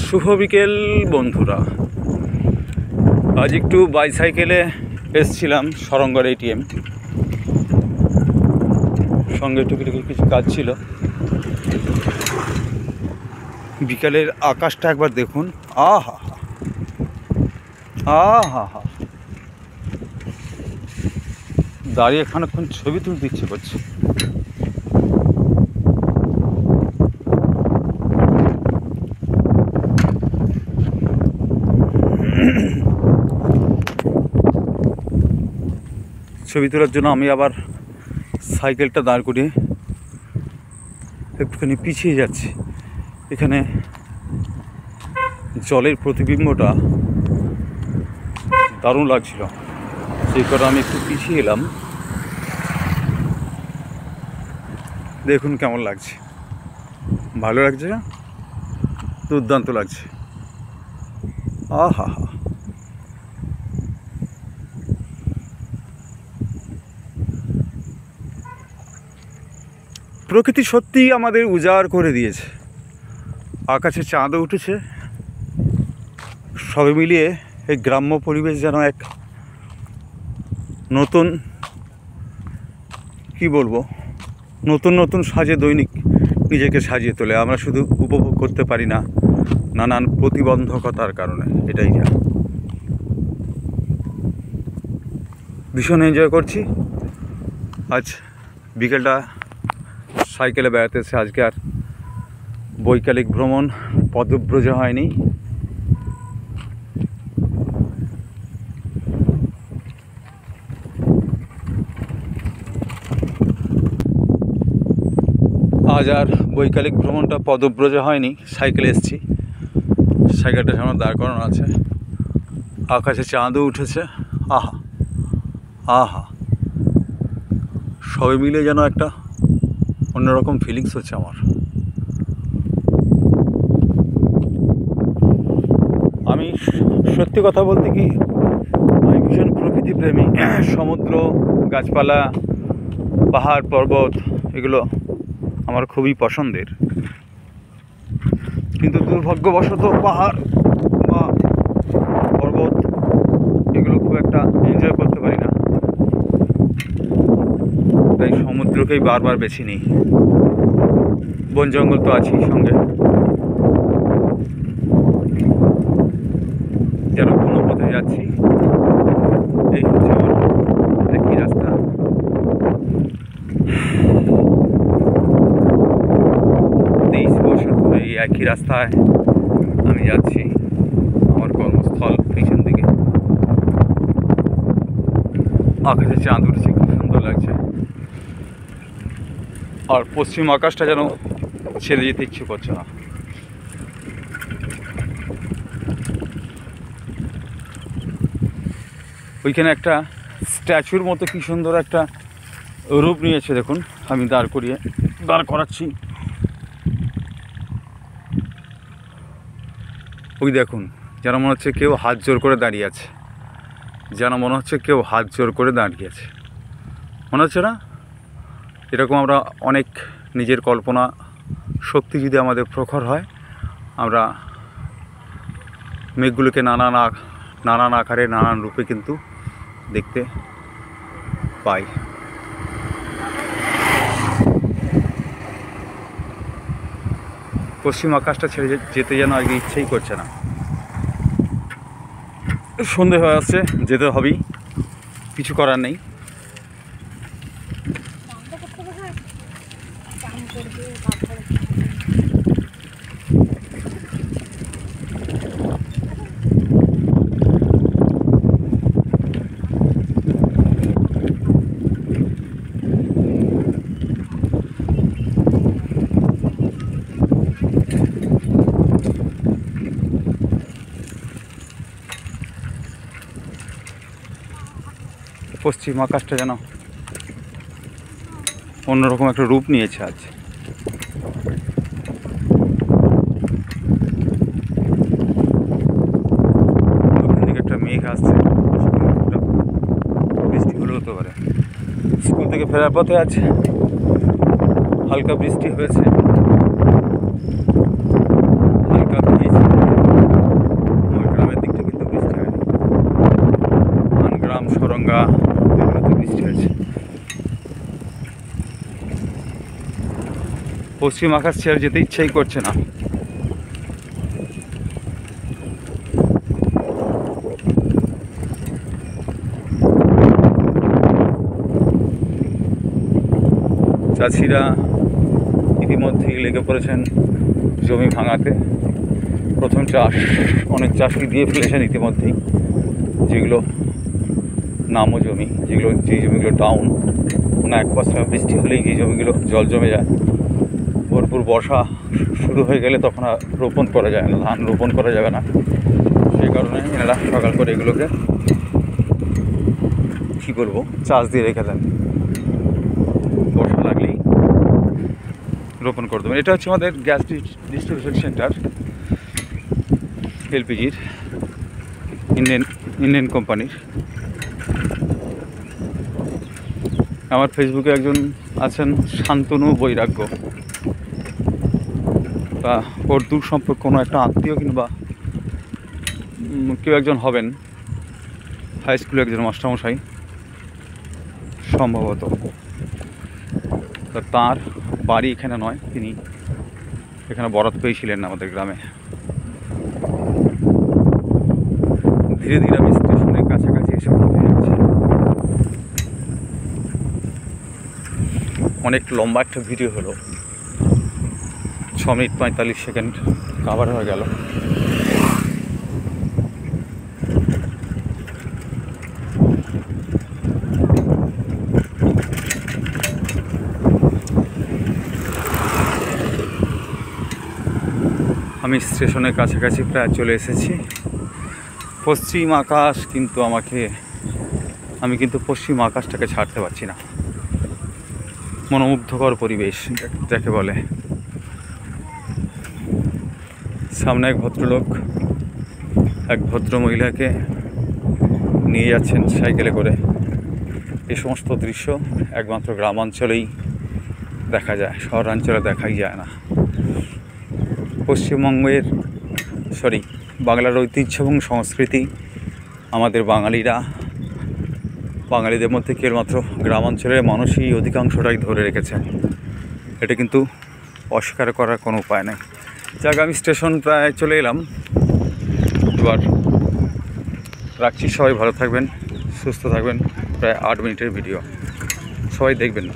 শুভ বিকেল বন্ধুরা। আজ একটু বাইসাইকেলে এসছিলাম সরঙ্গর এটিএম, সঙ্গে টুকিটুকি কিছু কাজ ছিল। বিকালের আকাশটা একবার দেখুন, আহা আহা হা, দাঁড়িয়ে খানিকক্ষণ ছবি তুলতে ইচ্ছে করছে। ছবি তোলার জন্য আমি আবার সাইকেলটা দাঁড় করিয়ে একটুখানি পিছিয়ে যাচ্ছি। এখানে জলের প্রতিবিম্বটা দারুণ লাগছিল, সেই করে আমি একটু পিছিয়ে এলাম। দেখুন কেমন লাগছে, ভালো লাগছে না? দুর্দান্ত লাগছে, আহা হা। প্রকৃতি সত্যিই আমাদের উজাড় করে দিয়েছে। আকাশে চাঁদও উঠেছে, সবে মিলিয়ে এই গ্রাম্য পরিবেশ যেন এক নতুন, কি বলবো, নতুন নতুন সাজে দৈনিক নিজেকে সাজিয়ে তোলে। আমরা শুধু উপভোগ করতে পারি না, নানান প্রতিবন্ধকতার কারণে। এটাই যা, ভীষণ এনজয় করছি। আজ বিকেলটা সাইকেলে বেড়াতে এসে আজকে আর বৈকালিক ভ্রমণ পদব্রজে হয়নি। আজ আর বৈকালিক ভ্রমণটা পদব্রজে হয়নি, সাইকেলে এসেছি। সাইকেলটা সামনে দাঁড় করানো আছে, আকাশে চাঁদও উঠেছে, আহা আহা। সবে মিলে যেন একটা অন্যরকম ফিলিংস হচ্ছে আমার। আমি সত্যি কথা বলতে কি, আমি ভীষণ প্রকৃতিপ্রেমী। সমুদ্র, গাছপালা, পাহাড় পর্বত এগুলো আমার খুবই পছন্দের, কিন্তু দুর্ভাগ্যবশত পাহাড় বা পর্বত এগুলো খুব একটা এনজয় করতে পারি না, তাই সমুদ্রকেই বারবার বেছে নিই। বন জঙ্গল তো আছেই সঙ্গে। যেন কোনো পথে যাচ্ছি, এই হচ্ছে আমার একই রাস্তা। এই একই রাস্তায় আমি যাচ্ছি, আমার কর্মস্থল পিছন দিকে। আকাশে চাঁদ উঠেছে, খুব সুন্দর লাগছে। আর পশ্চিম আকাশটা যেন ছেড়ে যেতে ইচ্ছে করছে না। ওইখানে একটা স্ট্যাচুর মতো কি সুন্দর একটা রূপ নিয়েছে, দেখুন। আমি দাঁড় করাচ্ছি, ওই দেখুন, যেন মনে হচ্ছে কেউ হাত জোর করে দাঁড়িয়ে আছে, যেন মনে হচ্ছে কেউ হাত জোর করে দাঁড়িয়ে আছে, মনে হচ্ছে না? এরকম আমরা অনেক নিজের কল্পনা শক্তি যদি আমাদের প্রখর হয়, আমরা মেঘগুলোকে নানান আকারে নানান রূপে কিন্তু দেখতে পাই। পশ্চিম আকাশটা ছেড়ে যেতে যেন আগে ইচ্ছেই করছে না। সন্ধে হয়ে আসছে, যেতে হবেই, কিছু করার নেই। পশ্চিম আকাশটা যেন অন্যরকম একটা রূপ নিয়েছে আজ। দক্ষিণ দিকে একটা মেঘ আসছে, বৃষ্টি হলেও হতে পারে। স্কুল থেকে ফেরার পথে আজ হালকা বৃষ্টি হয়েছে, হালকা ভিজেছি। পশ্চিম আকাশ ছেড়ে যেতে ইচ্ছাই করছে না। চাষিরা ইতিমধ্যেই লেগে পড়েছেন জমি ভাঙাতে। প্রথম চাষ অনেক চাষি দিয়ে ফেলেছেন ইতিমধ্যেই, যেগুলো নামো জমি, যে জমিগুলো ডাউন, কোনো 1% বৃষ্টি হলেই যে জমিগুলো জল জমে যায়। ভরপুর বর্ষা শুরু হয়ে গেলে তখন আর রোপণ করা যায় না, ধান রোপণ করা যাবে না। সেই কারণে এনারা সকাল করে এগুলোকে কী বলবো, চাষ দিয়ে রেখে দেন, বর্ষা লাগলেই রোপণ করে দেবেন। এটা হচ্ছে আমাদের গ্যাস ডিস্ট্রিবিউশন সেন্টার, এলপিজির, ইন্ডিয়ান কোম্পানির। আমার ফেসবুকে একজন আছেন শান্তনু বৈরাগ্য, বা ওর দূর সম্পর্ক কোনো একটা আত্মীয় কিংবা কেউ একজন হবেন, হাই স্কুলে একজন মাস্টারমশাই সম্ভবত। তার বাড়ি এখানে নয়, তিনি এখানে বরাত পেয়েছিলেন আমাদের গ্রামে। ধীরে ধীরে আমি স্টেশনের কাছাকাছি এসে পৌঁছে যাচ্ছি। অনেক লম্বা একটা ভিডিও হলো, 6 মিনিট 45 সেকেন্ড কাভার হয়ে গেল। আমি স্টেশনের কাছাকাছি প্রায় চলে এসেছি। পশ্চিম আকাশ কিন্তু আমি কিন্তু পশ্চিম আকাশটাকে ছাড়তে পারছি না। মনোমুগ্ধকর পরিবেশ যাকে বলে। সামনে এক ভদ্রলোক এক ভদ্র মহিলাকে নিয়ে যাচ্ছেন সাইকেলে করে। এই সমস্ত দৃশ্য একমাত্র গ্রামাঞ্চলেই দেখা যায়, শহরাঞ্চলে দেখাই যায় না। পশ্চিমবঙ্গের বাংলার ঐতিহ্য এবং সংস্কৃতি আমাদের বাঙালিদের মধ্যে কেবলমাত্র গ্রামাঞ্চলের মানুষই অধিকাংশটাই ধরে রেখেছে। এটা কিন্তু অস্বীকার করার কোনো উপায় নেই। যাক, আমি স্টেশন প্রায় চলে এলাম, এবার রাখছি। সবাই ভালো থাকবেন, সুস্থ থাকবেন। প্রায় 8 মিনিটের ভিডিও, সবাই দেখবেন না।